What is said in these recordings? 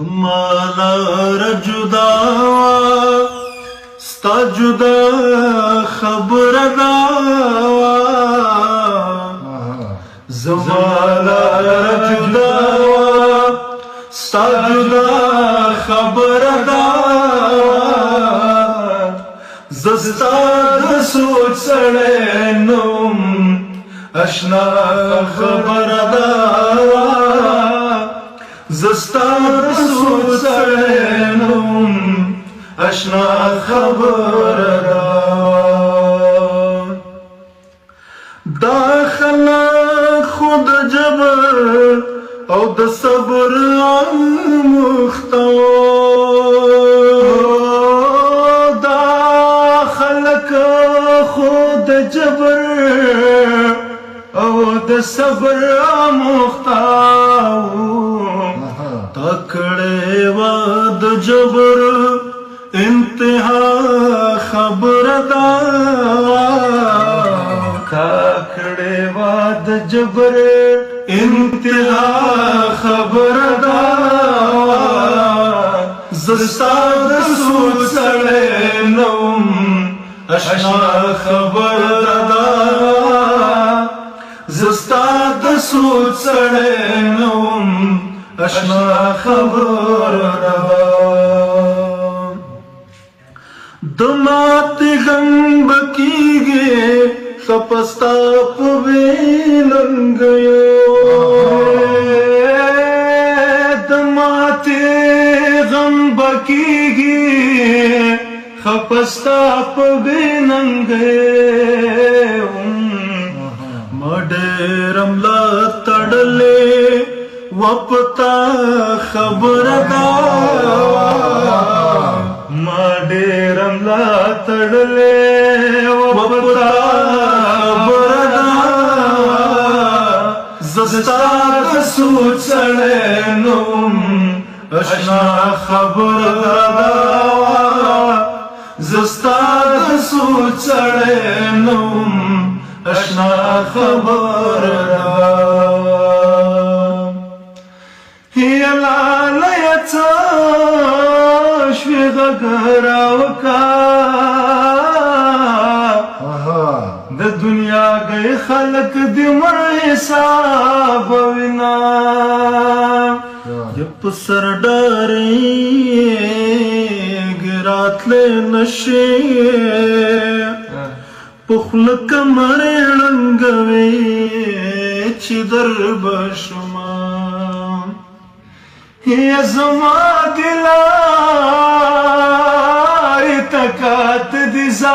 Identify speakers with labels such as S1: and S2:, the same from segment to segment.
S1: مالار جدا ستا جدا خبر دا زمالار جدا ستا جدا خبر دا زستا د سوچ سړی نوم اشنا خبر دا زستا د سوچ سړی نوم اشنا خبر دا دا خلق خود جبر او د صبر مختار دا خلق خود جبر او د صبر مختار تکڑے واد جبر انتہا خبر دا تکڑے واد جبر انتہا خبر دا زستا د سوچ سړی نوم اشنا خبر دا زستا د سوچ سړی نوم اشنا خبر دا دماتی غم بکیگے خپستا پویننگیو دماتی غم بکیگے خپستا پویننگیو مڈیرم لا تڑلے وپتا خبر دا مڈیرم لا تڑلے وپتا خبر دا زستا د سوچ سړی نوم اشنا خبر دا زستا د سوچ سړی نوم اشنا خبر دا لالیتا شوی غراوکا د دنیا گئی خلق دی مر حساب وینا یپ سر ڈاری گرات لے نشی پخل کمر رنگوی چی در بشما یا زما دلاری تکات دی زار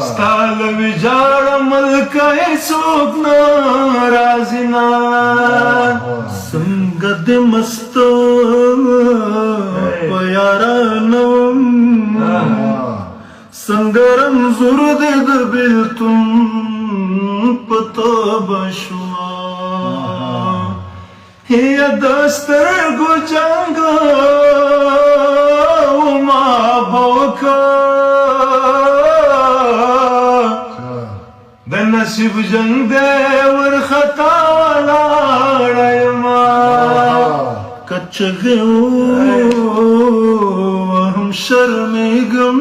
S1: ستال ویجار ملکای سوک نارازینا سنگد مستو پیارانم سنگرم زرد دبیلتم پتا بشوا یا دسترگو جنگا وما بوکا د نصیب جنگ دے ورخطا ولاړی ما کچغیو هم شرمیگم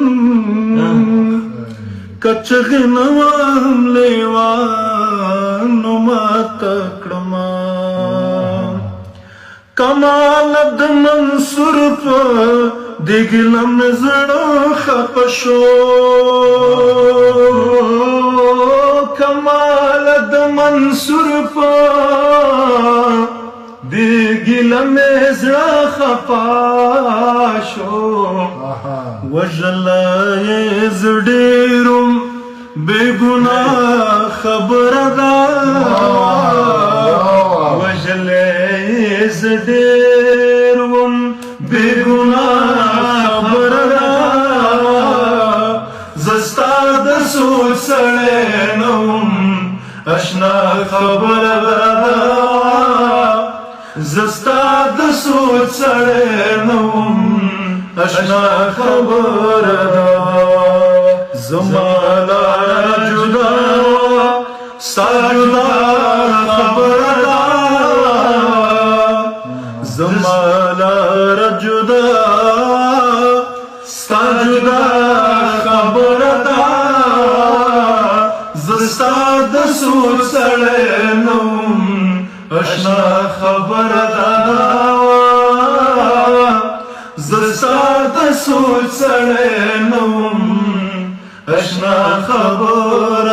S1: کچغی نوام لیوانو ما تکڑما کمال د منصور په دیګلم زړه خپشو کمال د منصور په دیګلم زړه خپاشو وجلای زډیرم بیگناه خبر دا وجلای زډیرم بیگناه خبر دا زستا د سوچ سړی نوم اشنا خبر دا زستا د سوچ سړی نوم اشنا خبر دا زمانا جدا سا جدا خبر دا زمالار جدا ستا جدا خبر دا زستا د سوچ سړی نوم اشنا خبر دا زستا د سوچ سړی نوم اشنا خبر